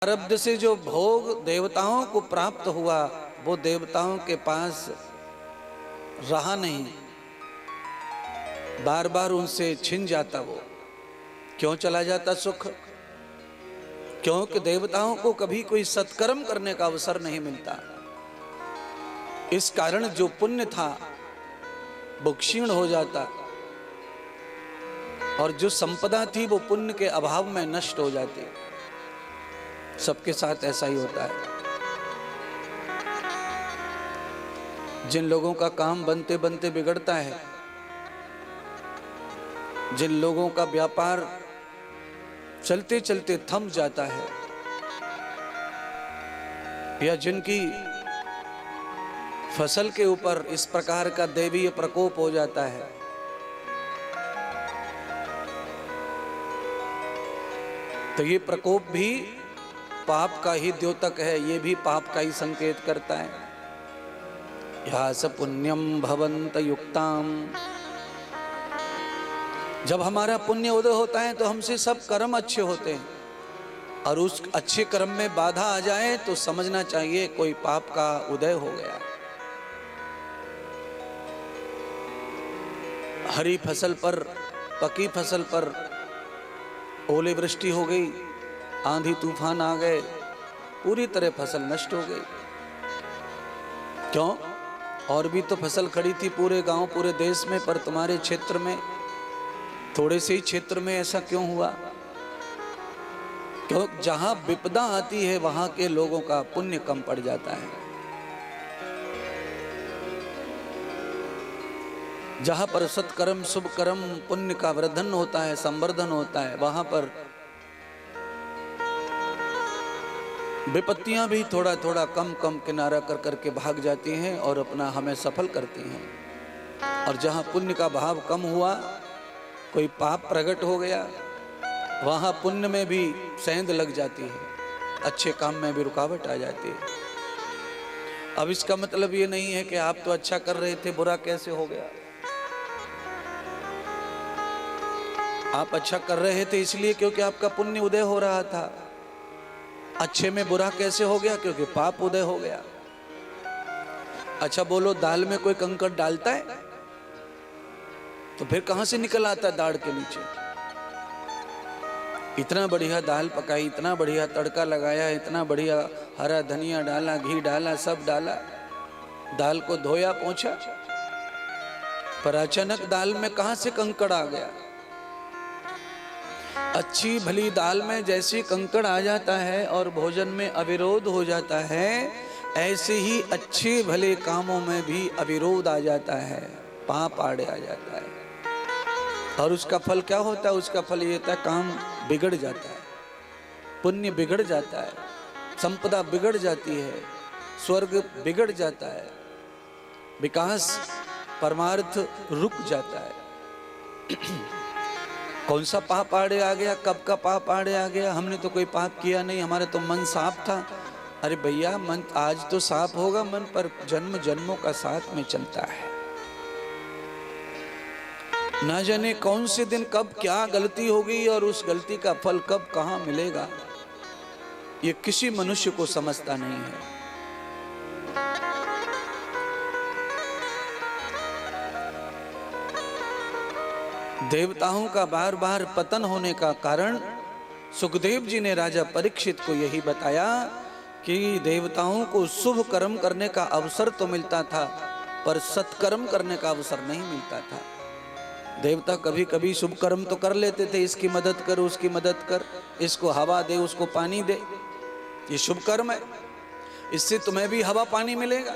प्रारब्ध से जो भोग देवताओं को प्राप्त हुआ वो देवताओं के पास रहा नहीं, बार बार उनसे छिन जाता। वो क्यों चला जाता सुख? क्योंकि देवताओं को कभी कोई सत्कर्म करने का अवसर नहीं मिलता। इस कारण जो पुण्य था वो क्षीण हो जाता और जो संपदा थी वो पुण्य के अभाव में नष्ट हो जाती। सबके साथ ऐसा ही होता है। जिन लोगों का काम बनते बनते बिगड़ता है, जिन लोगों का व्यापार चलते चलते थम जाता है, या जिनकी फसल के ऊपर इस प्रकार का दैवीय प्रकोप हो जाता है, तो ये प्रकोप भी पाप का ही द्योतक है, ये भी पाप का ही संकेत करता है। यास पुण्यम भवन्त युक्ताम, जब हमारा पुण्य उदय होता है तो हमसे सब कर्म अच्छे होते हैं, और उस अच्छे कर्म में बाधा आ जाए तो समझना चाहिए कोई पाप का उदय हो गया। हरी फसल पर, पकी फसल पर ओले वृष्टि हो गई, आंधी तूफान आ गए, पूरी तरह फसल नष्ट हो गई। क्यों? और भी तो फसल खड़ी थी पूरे गांव पूरे देश में, पर तुम्हारे क्षेत्र में, थोड़े से ही क्षेत्र में ऐसा क्यों हुआ? क्यों? जहां विपदा आती है वहां के लोगों का पुण्य कम पड़ जाता है। जहां पर सत्कर्म शुभ कर्म पुण्य का वर्धन होता है, संवर्धन होता है, वहां पर विपत्तियां भी थोड़ा थोड़ा कम कम किनारा कर करके भाग जाती हैं और अपना हमें सफल करती हैं। और जहां पुण्य का भाव कम हुआ, कोई पाप प्रकट हो गया, वहां पुण्य में भी सेंध लग जाती है, अच्छे काम में भी रुकावट आ जाती है। अब इसका मतलब ये नहीं है कि आप तो अच्छा कर रहे थे, बुरा कैसे हो गया। आप अच्छा कर रहे थे इसलिए क्योंकि आपका पुण्य उदय हो रहा था। अच्छे में बुरा कैसे हो गया? क्योंकि पाप उदय हो गया। अच्छा बोलो, दाल में कोई कंकड़ डालता है तो फिर कहां से निकल आता है दाढ़ के नीचे? इतना बढ़िया दाल पकाई, इतना बढ़िया तड़का लगाया, इतना बढ़िया हरा धनिया डाला, घी डाला, सब डाला, दाल को धोया पोंछा, पर अचानक दाल में कहां से कंकड़ आ गया? अच्छी भली दाल में जैसे कंकड़ आ जाता है और भोजन में अविरोध हो जाता है, ऐसे ही अच्छे भले कामों में भी अविरोध आ जाता है, पाप आड़े आ जाता है। और उसका फल क्या होता है? उसका फल ये होता है, काम बिगड़ जाता है, पुण्य बिगड़ जाता है, संपदा बिगड़ जाती है, स्वर्ग बिगड़ जाता है, विकास परमार्थ रुक जाता है। कौन सा पाप आड़े आ गया? कब का पाप आड़े आ गया? हमने तो कोई पाप किया नहीं, हमारा तो मन साफ था। अरे भैया, मन आज तो साफ होगा मन, पर जन्म जन्मों का साथ में चलता है। ना जाने कौन से दिन कब क्या गलती हो गई और उस गलती का फल कब कहां मिलेगा, ये किसी मनुष्य को समझता नहीं है। देवताओं का बार बार पतन होने का कारण सुखदेव जी ने राजा परीक्षित को यही बताया कि देवताओं को शुभ कर्म करने का अवसर तो मिलता था, पर सत्कर्म करने का अवसर नहीं मिलता था। देवता कभी कभी शुभ कर्म तो कर लेते थे, इसकी मदद कर, उसकी मदद कर, इसको हवा दे, उसको पानी दे, ये शुभ कर्म है, इससे तुम्हें भी हवा पानी मिलेगा।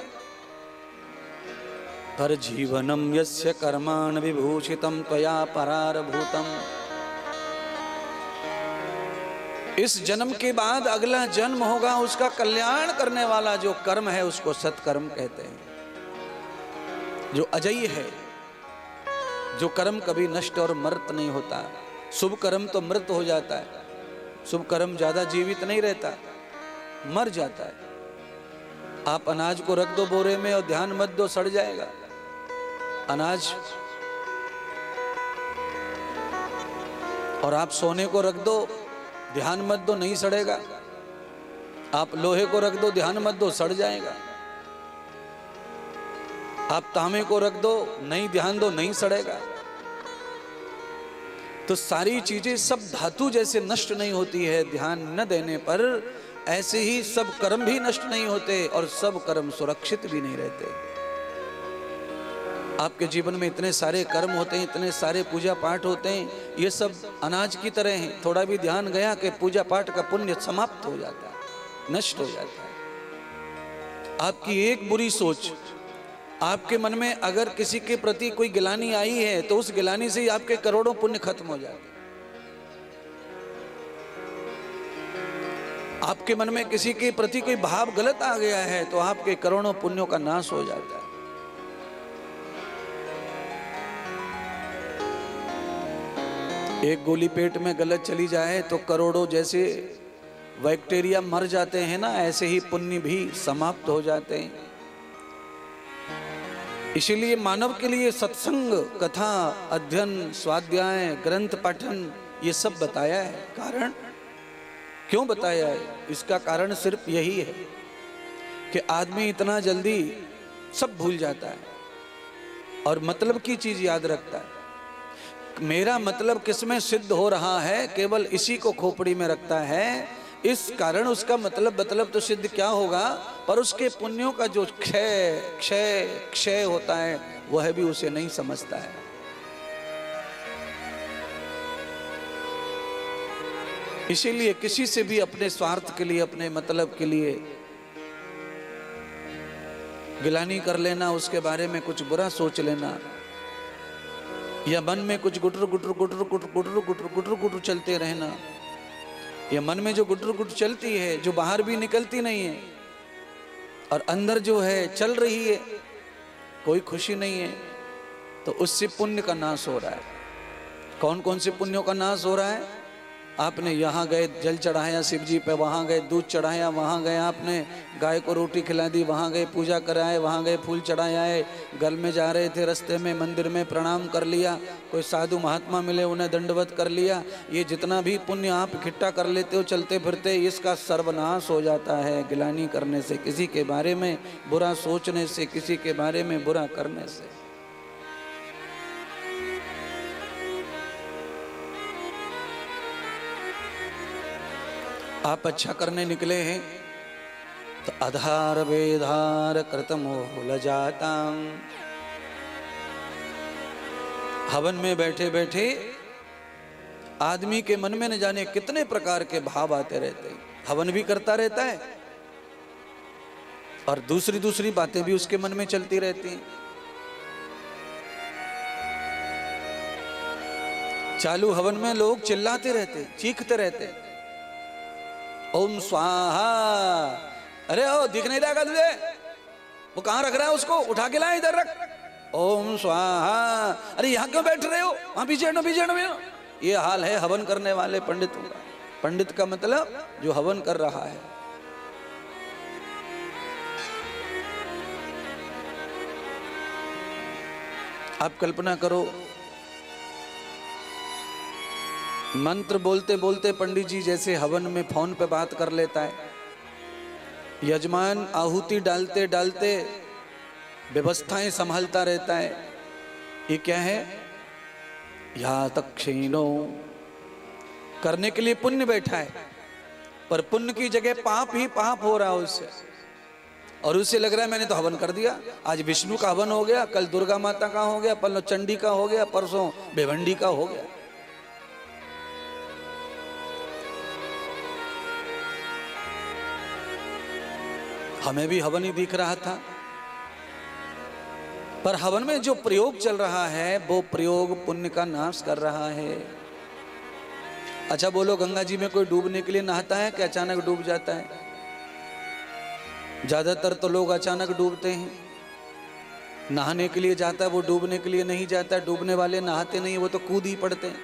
पर जीवनम यस्य कर्माण विभूषितम त्वया परारभूतम, इस जन्म के बाद अगला जन्म होगा, उसका कल्याण करने वाला जो कर्म है उसको सत्कर्म कहते हैं, जो अजयी है, जो कर्म कभी नष्ट और मृत नहीं होता। शुभ कर्म तो मृत हो जाता है, शुभ कर्म ज्यादा जीवित नहीं रहता, मर जाता है। आप अनाज को रख दो बोरे में और ध्यान मत दो, सड़ जाएगा अनाज, और आप सोने को रख दो, ध्यान मत दो, नहीं सड़ेगा। आप लोहे को रख दो, ध्यान मत दो, सड़ जाएगा। आप तांबे को रख दो, नहीं ध्यान दो, नहीं सड़ेगा। तो सारी चीजें सब धातु जैसे नष्ट नहीं होती है ध्यान न देने पर, ऐसे ही सब कर्म भी नष्ट नहीं होते और सब कर्म सुरक्षित भी नहीं रहते। आपके जीवन में इतने सारे कर्म होते हैं, इतने सारे पूजा पाठ होते हैं, ये सब अनाज की तरह हैं। थोड़ा भी ध्यान गया कि पूजा पाठ का पुण्य समाप्त हो जाता है, नष्ट हो जाता है। आपकी एक बुरी सोच, आपके मन में अगर किसी के प्रति कोई गिलानी आई है तो उस गिलानी से ही आपके करोड़ों पुण्य खत्म हो जाते। आपके मन में किसी के प्रति कोई भाव गलत आ गया है तो आपके करोड़ों पुण्यों का नाश हो जाता है। एक गोली पेट में गलत चली जाए तो करोड़ों जैसे बैक्टीरिया मर जाते हैं ना, ऐसे ही पुण्य भी समाप्त हो जाते हैं। इसीलिए मानव के लिए सत्संग, कथा, अध्ययन, स्वाध्याय, ग्रंथ पठन ये सब बताया है। कारण क्यों बताया है? इसका कारण सिर्फ यही है कि आदमी इतना जल्दी सब भूल जाता है और मतलब की चीज याद रखता है। मेरा मतलब किसमें सिद्ध हो रहा है, केवल इसी को खोपड़ी में रखता है। इस कारण उसका मतलब तो सिद्ध क्या होगा, पर उसके पुण्यों का जो क्षय क्षय क्षय होता है वह भी उसे नहीं समझता है। इसीलिए किसी से भी अपने स्वार्थ के लिए, अपने मतलब के लिए गिलानी कर लेना, उसके बारे में कुछ बुरा सोच लेना, या मन में कुछ गुटर गुटर गुटर गुटर गुटर गुटर गुटर गुटर चलते रहना, या मन में जो गुटर गुटर चलती है, जो बाहर भी निकलती नहीं है और अंदर जो है चल रही है, कोई खुशी नहीं है, तो उससे पुण्य का नाश हो रहा है। कौन कौन से पुण्यों का नाश हो रहा है? आपने यहाँ गए जल चढ़ाया शिव जी पे, वहाँ गए दूध चढ़ाया, वहाँ गए आपने गाय को रोटी खिला दी, वहाँ गए पूजा कराए, वहाँ गए फूल चढ़ाए आए, घर में जा रहे थे रास्ते में मंदिर में प्रणाम कर लिया, कोई साधु महात्मा मिले उन्हें दंडवत कर लिया। ये जितना भी पुण्य आप इकट्ठा कर लेते हो चलते फिरते, इसका सर्वनाश हो जाता है गिलानी करने से, किसी के बारे में बुरा सोचने से, किसी के बारे में बुरा करने से। आप अच्छा करने निकले हैं तो अधार वेधार कृतमोह लजातां। हवन में बैठे बैठे आदमी के मन में न जाने कितने प्रकार के भाव आते रहते हैं। हवन भी करता रहता है और दूसरी दूसरी बातें भी उसके मन में चलती रहती हैं। चालू हवन में लोग चिल्लाते रहते, चीखते रहते, ओम स्वाहा। अरे ओ दिख नहीं रहा तुझे? वो कहां रख रहा है? उसको उठा के लाए, इधर रख। ओम स्वाहा। अरे यहां क्यों बैठ रहे हो? वहां पीछे हटो, पीछे हटो। ये हाल है हवन करने वाले पंडितों का। पंडित का मतलब जो हवन कर रहा है। आप कल्पना करो, मंत्र बोलते बोलते पंडित जी जैसे हवन में फोन पे बात कर लेता है, यजमान आहुति डालते डालते व्यवस्थाएं संभालता रहता है। ये क्या है? या तक्षिणो, करने के लिए पुण्य बैठा है, पर पुण्य की जगह पाप ही पाप हो रहा है उससे, और उससे लग रहा है मैंने तो हवन कर दिया। आज विष्णु का हवन हो गया, कल दुर्गा माता का हो गया, कल चंडी का हो गया, परसों भिवंडी का हो गया। हमें भी हवन ही दिख रहा था, पर हवन में जो प्रयोग चल रहा है वो प्रयोग पुण्य का नाश कर रहा है। अच्छा बोलो, गंगा जी में कोई डूबने के लिए नहाता है कि अचानक डूब जाता है? ज्यादातर तो लोग अचानक डूबते हैं। नहाने के लिए जाता है वो, डूबने के लिए नहीं जाता। डूबने वाले नहाते नहीं, वो तो कूद ही पड़ते हैं।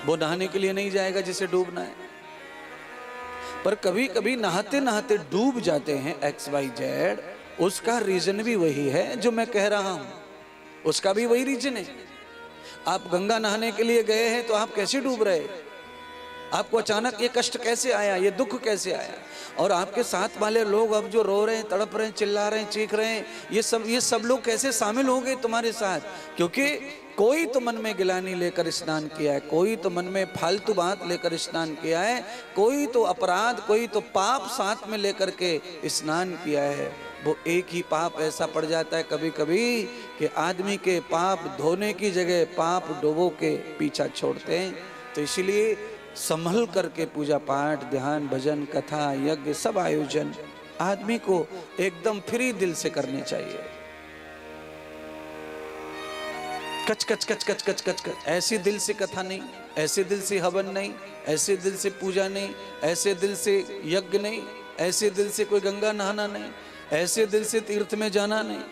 वो नहाने के लिए नहीं जाएगा जिसे डूबना है। पर कभी कभी नहाते नहाते डूब जाते हैं XYZ, उसका रीजन भी वही है जो मैं कह रहा हूं, उसका भी वही रीजन है। आप गंगा नहाने के लिए गए हैं तो आप कैसे डूब रहे? आपको अचानक ये कष्ट कैसे आया, ये दुख कैसे आया? और आपके साथ वाले लोग अब जो रो रहे हैं, तड़प रहे हैं, चिल्ला रहे हैं, चीख रहे हैं, ये सब लोग कैसे शामिल हो गए तुम्हारे साथ? क्योंकि कोई तो मन में गिलानी लेकर स्नान किया है, कोई तो मन में फालतू बात लेकर स्नान किया है, कोई तो अपराध, कोई तो पाप साथ में लेकर के स्नान किया है। वो एक ही पाप ऐसा पड़ जाता है कभी कभी कि आदमी के पाप धोने की जगह पाप डुबो के पीछा छोड़ते हैं। तो इसलिए संभल करके पूजा पाठ, ध्यान, भजन, कथा, यज्ञ सब आयोजन आदमी को एकदम फ्री दिल से करने चाहिए। कच कच कच कच कच कच कच ऐसे दिल से कथा नहीं, ऐसे दिल से हवन नहीं, ऐसे दिल से पूजा नहीं, ऐसे दिल से यज्ञ नहीं, ऐसे दिल से कोई गंगा नहाना नहीं, ऐसे दिल से तीर्थ में जाना नहीं।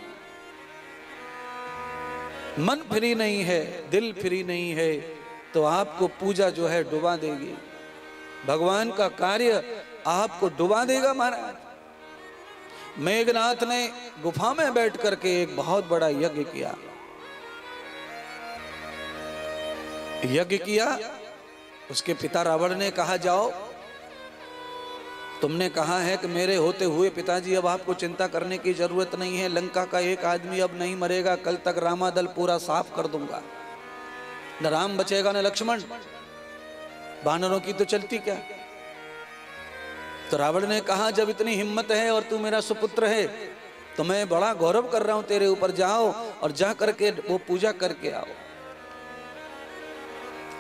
मन फ्री नहीं है, दिल फ्री नहीं है, तो आपको पूजा जो है डुबा देगी। भगवान का कार्य आपको डुबा देगा महाराज। मेघनाथ ने गुफा में बैठ करके एक बहुत बड़ा यज्ञ किया। यज्ञ किया, उसके पिता रावण ने कहा जाओ, तुमने कहा है कि मेरे होते हुए पिताजी अब आपको चिंता करने की जरूरत नहीं है, लंका का एक आदमी अब नहीं मरेगा, कल तक रामादल पूरा साफ कर दूंगा, न राम बचेगा न लक्ष्मण, वानरों की तो चलती क्या। तो रावण ने कहा जब इतनी हिम्मत है और तू मेरा सुपुत्र है तो मैं बड़ा गौरव कर रहा हूं तेरे ऊपर, जाओ और जा करके वो पूजा करके आओ।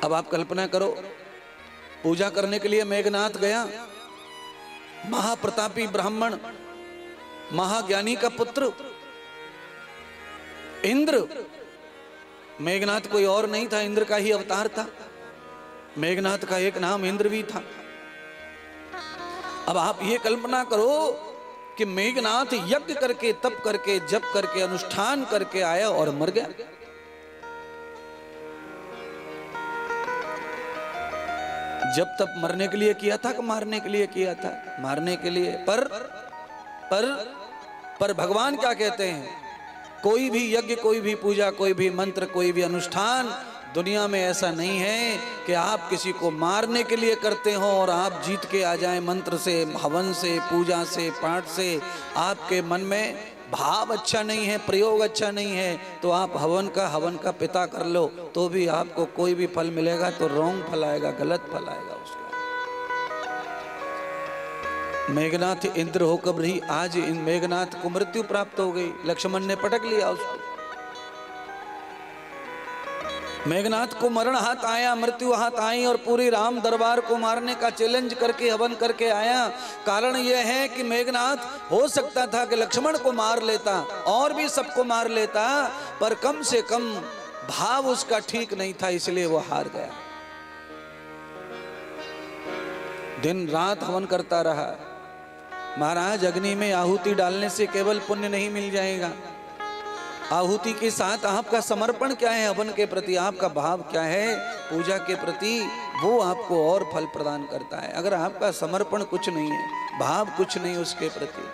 अब आप कल्पना करो, पूजा करने के लिए मेघनाथ गया, महाप्रतापी ब्राह्मण, महाज्ञानी का पुत्र इंद्र, मेघनाथ कोई और नहीं था, इंद्र का ही अवतार था, मेघनाथ का एक नाम इंद्र भी था। अब आप ये कल्पना करो कि मेघनाथ यज्ञ करके, तप करके, जप करके, अनुष्ठान करके आया और मर गया। जब तब मरने के लिए किया था कि मारने के लिए किया था? मारने के लिए। पर भगवान क्या कहते हैं? कोई भी यज्ञ, कोई भी पूजा, कोई भी मंत्र, कोई भी अनुष्ठान दुनिया में ऐसा नहीं है कि आप किसी को मारने के लिए करते हो और आप जीत के आ जाएं मंत्र से, हवन से, पूजा से, पाठ से। आपके मन में भाव अच्छा नहीं है, प्रयोग अच्छा नहीं है, तो आप हवन का पिता कर लो तो भी आपको कोई भी फल मिलेगा तो रॉन्ग फल आएगा, गलत फल आएगा उसका। मेघनाथ इंद्र होकर भी आज इन मेघनाथ को मृत्यु प्राप्त हो गई, लक्ष्मण ने पटक लिया उसको। मेघनाथ को मरण हाथ आया, मृत्यु हाथ आई और पूरी राम दरबार को मारने का चैलेंज करके हवन करके आया। कारण यह है कि मेघनाथ हो सकता था कि लक्ष्मण को मार लेता और भी सबको मार लेता, पर कम से कम भाव उसका ठीक नहीं था, इसलिए वो हार गया। दिन रात हवन करता रहा। महाराज, अग्नि में आहुति डालने से केवल पुण्य नहीं मिल जाएगा, आहुति के साथ आपका समर्पण क्या है हवन के प्रति, आपका भाव क्या है पूजा के प्रति, वो आपको और फल प्रदान करता है। अगर आपका समर्पण कुछ नहीं है, भाव कुछ नहीं उसके प्रति,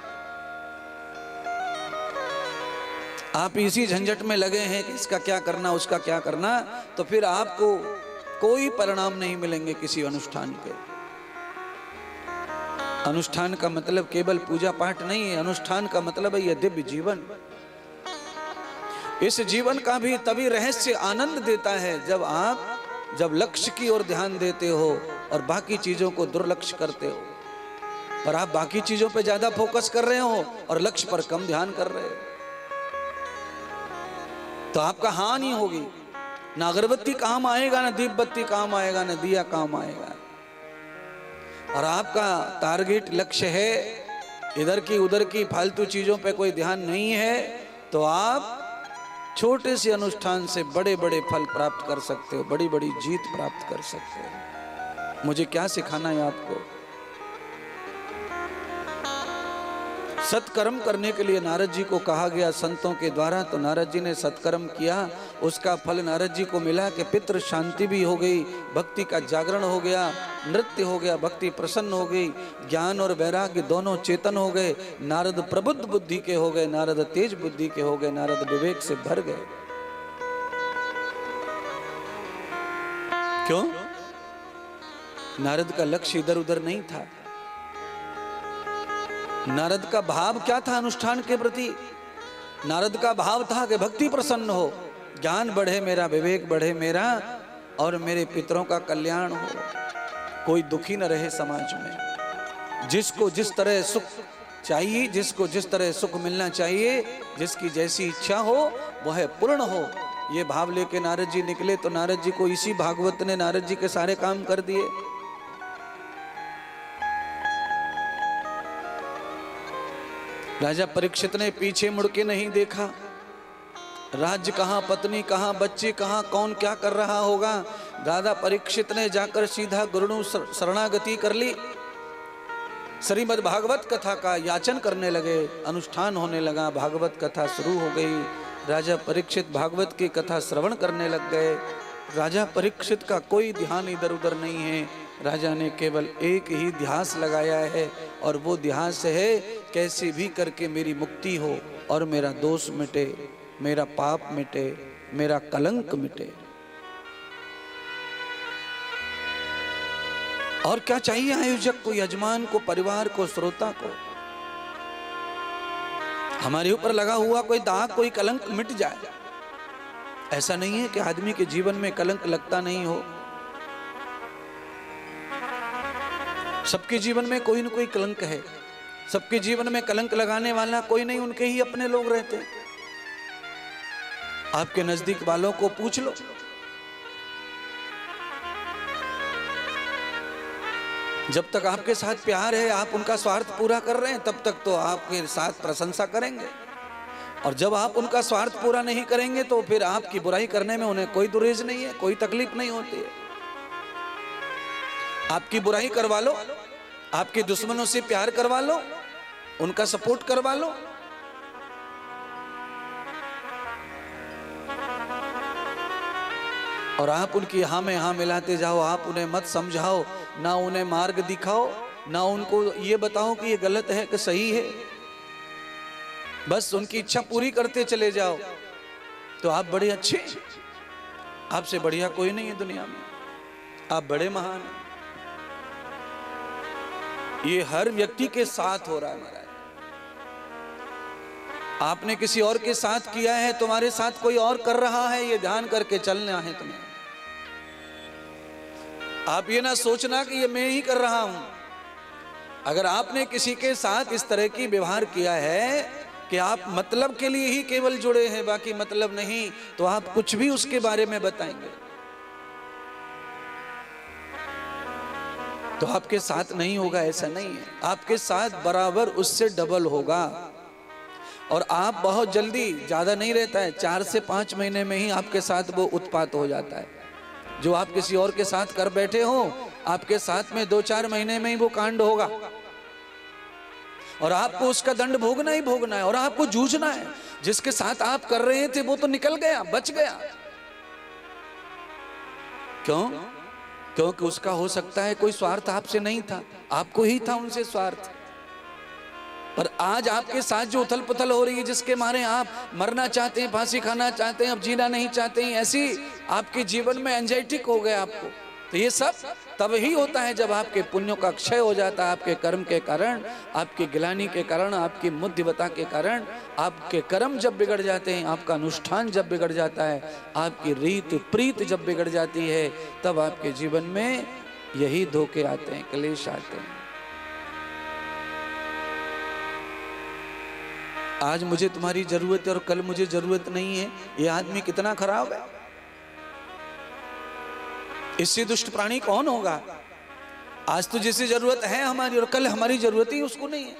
आप इसी झंझट में लगे हैं कि इसका क्या करना, उसका क्या करना, तो फिर आपको कोई परिणाम नहीं मिलेंगे किसी अनुष्ठान के। अनुष्ठान का मतलब केवल पूजा पाठ नहीं है, अनुष्ठान का मतलब है यह दिव्य जीवन। इस जीवन का भी तभी रहस्य आनंद देता है जब लक्ष्य की ओर ध्यान देते हो और बाकी चीजों को दुर्लक्ष्य करते हो। पर आप बाकी चीजों पे ज्यादा फोकस कर रहे हो और लक्ष्य पर कम ध्यान कर रहे हो, तो आपका हानि होगी। ना अगरबत्ती काम आएगा, ना दीप बत्ती काम आएगा, ना दिया काम आएगा। और आपका टारगेट लक्ष्य है इधर की उधर की फालतू चीजों पे कोई ध्यान नहीं है, तो आप छोटे से अनुष्ठान से बड़े बड़े फल प्राप्त कर सकते हो, बड़ी बड़ी जीत प्राप्त कर सकते हो। मुझे क्या सिखाना है आपको? सत्कर्म करने के लिए नारद जी को कहा गया संतों के द्वारा, तो नारद जी ने सत्कर्म किया, उसका फल नारद जी को मिला कि पितृ शांति भी हो गई, भक्ति का जागरण हो गया, नृत्य हो गया, भक्ति प्रसन्न हो गई, ज्ञान और वैराग्य दोनों चेतन हो गए, नारद प्रबुद्ध बुद्धि के हो गए, नारद तेज बुद्धि के हो गए, नारद विवेक से भर गए। क्यों? नारद का लक्ष्य इधर उधर नहीं था। नारद का भाव क्या था अनुष्ठान के प्रति? नारद का भाव था कि भक्ति प्रसन्न हो, ज्ञान बढ़े मेरा, विवेक बढ़े मेरा, और मेरे पितरों का कल्याण हो, कोई दुखी न रहे समाज में। जिसको जिस तरह सुख चाहिए, जिसको जिस तरह सुख मिलना चाहिए, जिसकी जैसी इच्छा हो वह पूर्ण हो, ये भाव लेके नारद जी निकले। तो नारद जी को इसी भागवत ने नारद जी के सारे काम कर दिए। राजा परीक्षित ने पीछे मुड़ के नहीं देखा। राज्य कहाँ, पत्नी कहाँ, बच्चे कहाँ, कौन क्या कर रहा होगा। राजा परीक्षित ने जाकर सीधा गुरु शरणागति कर ली। श्रीमद् भागवत कथा का याचन करने लगे, अनुष्ठान होने लगा, भागवत कथा शुरू हो गई। राजा परीक्षित भागवत की कथा श्रवण करने लग गए। राजा परीक्षित का कोई ध्यान इधर उधर नहीं है। राजा ने केवल एक ही ध्यास लगाया है, और वो ध्यास है कैसे भी करके मेरी मुक्ति हो और मेरा दोष मिटे, मेरा पाप मिटे, मेरा कलंक मिटे। और क्या चाहिए आयोजक को, यजमान को, परिवार को, श्रोता को? हमारे ऊपर लगा हुआ कोई दाग, कोई कलंक मिट जाए। ऐसा नहीं है कि आदमी के जीवन में कलंक लगता नहीं हो। सबके जीवन में कोई न कोई कलंक है। सबके जीवन में कलंक लगाने वाला कोई नहीं, उनके ही अपने लोग रहते हैं। आपके नजदीक वालों को पूछ लो, जब तक आपके साथ प्यार है, आप उनका स्वार्थ पूरा कर रहे हैं, तब तक तो आपके साथ प्रशंसा करेंगे। और जब आप उनका स्वार्थ पूरा नहीं करेंगे तो फिर आपकी बुराई करने में उन्हें कोई दुरेज नहीं है, कोई तकलीफ नहीं होती है। आपकी बुराई करवा लो, आपके दुश्मनों से प्यार करवा लो, उनका सपोर्ट करवा लो। और आप उनकी हाँ में हाँ मिलाते जाओ। आप उन्हें मत समझाओ, ना उन्हें मार्ग दिखाओ, ना उनको ये बताओ कि ये गलत है कि सही है। बस उनकी इच्छा पूरी करते चले जाओ, तो आप बड़े अच्छे। आपसे बढ़िया कोई नहीं है दुनिया में, आप बड़े महान हैं। ये हर व्यक्ति के साथ हो रहा है महाराज। आपने किसी और के साथ किया है, तुम्हारे साथ कोई और कर रहा है, ये ध्यान करके चलना है तुम्हें। आप ये ना सोचना कि ये मैं ही कर रहा हूं। अगर आपने किसी के साथ इस तरह की व्यवहार किया है कि आप मतलब के लिए ही केवल जुड़े हैं, बाकी मतलब नहीं, तो आप कुछ भी उसके बारे में बताएंगे तो आपके साथ नहीं होगा। ऐसा नहीं है, आपके साथ बराबर उससे डबल होगा। और आप बहुत जल्दी, ज्यादा नहीं रहता है, 4 से 5 महीने में ही आपके साथ वो उत्पात हो जाता है। जो आप किसी और के साथ कर बैठे हो, आपके साथ में 2-4 महीने में ही वो कांड होगा। और आपको उसका दंड भोगना ही भोगना है, और आपको जूझना है। जिसके साथ आप कर रहे थे वो तो निकल गया, बच गया। क्यों? क्योंकि उसका हो सकता है कोई स्वार्थ आपसे नहीं था, आपको ही था उनसे स्वार्थ। पर आज आपके साथ जो उथल पुथल हो रही है, जिसके मारे आप मरना चाहते हैं, फांसी खाना चाहते हैं, अब जीना नहीं चाहते हैं, ऐसी आपके जीवन में एंजाइटी हो गया आपको, तो ये सब तब ही होता है जब आपके पुण्यों का क्षय हो जाता है। आपके कर्म के कारण, आपकी गिलानी के कारण, आपकी मुद्दिवता के कारण, आपके कर्म जब बिगड़ जाते हैं, आपका अनुष्ठान जब बिगड़ जाता है, आपकी रीत प्रीत जब बिगड़ जाती है, तब आपके जीवन में यही धोखे आते हैं, क्लेश आते हैं। आज मुझे तुम्हारी जरूरत है और कल मुझे जरूरत नहीं है, ये आदमी कितना खराब है। इससे दुष्ट प्राणी कौन होगा? आज तो जिसे जरूरत है हमारी, और कल हमारी जरूरत ही उसको नहीं है।